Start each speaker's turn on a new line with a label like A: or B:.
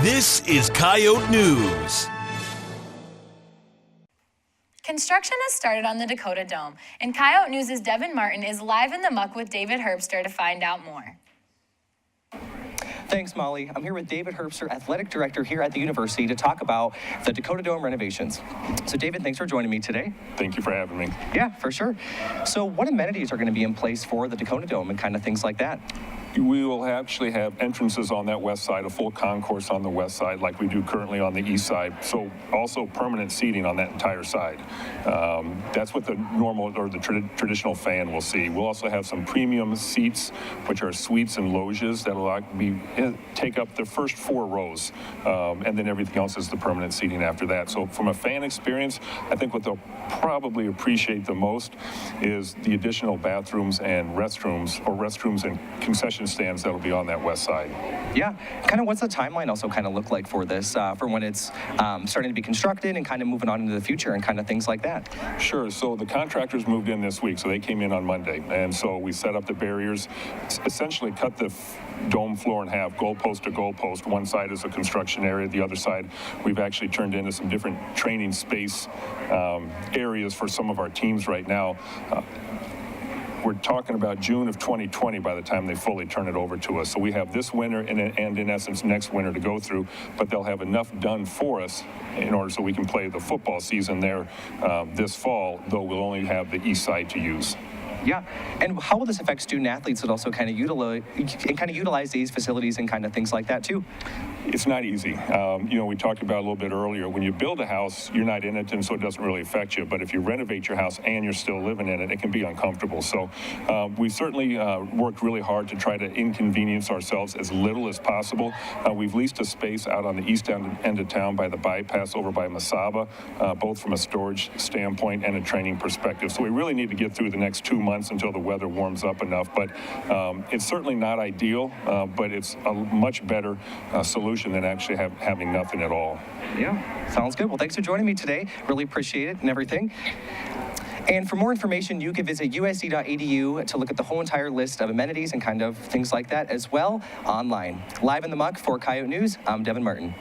A: This is Coyote News.
B: Construction has started on the Dakota Dome, and Coyote News' Devin Martin is live in the muck with David Herbster to find out more.
C: Thanks, Molly. I'm here with David Herbster, Athletic Director here at the University, to talk about the Dakota Dome renovations. So, David, thanks for joining me today.
D: Thank you for having me.
C: Yeah, for sure. So, what amenities are going to be in place for the Dakota Dome and kind of things like that?
D: We will actually have entrances on that west side, a full concourse on the west side like we do currently on the east side. So also permanent seating on that entire side. That's what the normal or the traditional fan will see. We'll also have some premium seats, which are suites and loges that will take up the first 4 rows. And then everything else is the permanent seating after that. So from a fan experience, I think what they'll probably appreciate the most is the additional bathrooms and restrooms and concession stands that'll be on that west side.
C: Yeah, kind of what's the timeline also kind of look like for this, for when it's starting to be constructed and kind of moving on into the future and kind of things like that?
D: Sure, so the contractors moved in this week, so they came in on Monday, and so we set up the barriers, essentially cut the dome floor in half, goalpost to goalpost. One side is a construction area, the other side we've actually turned into some different training space areas for some of our teams right now. We're talking about June of 2020 by the time they fully turn it over to us. So we have this winter and in essence next winter to go through, but they'll have enough done for us in order so we can play the football season there this fall, though we'll only have the east side to use.
C: Yeah, and how will this affect student athletes that also kind of utilize these facilities and kind of things like that too?
D: It's not easy. You know, we talked about a little bit earlier, when you build a house, you're not in it, and so it doesn't really affect you. But if you renovate your house and you're still living in it, it can be uncomfortable. So we certainly worked really hard to try to inconvenience ourselves as little as possible. We've leased a space out on the east end of town by the bypass over by Masaba, both from a storage standpoint and a training perspective. So we really need to get through the next 2 months until the weather warms up enough. But it's certainly not ideal, but it's a much better solution than actually having nothing at all.
C: Yeah, sounds good. Well, thanks for joining me today. Really appreciate it and everything. And for more information, you can visit usc.edu to look at the whole entire list of amenities and kind of things like that as well online. Live in the muck for Coyote News, I'm Devin Martin.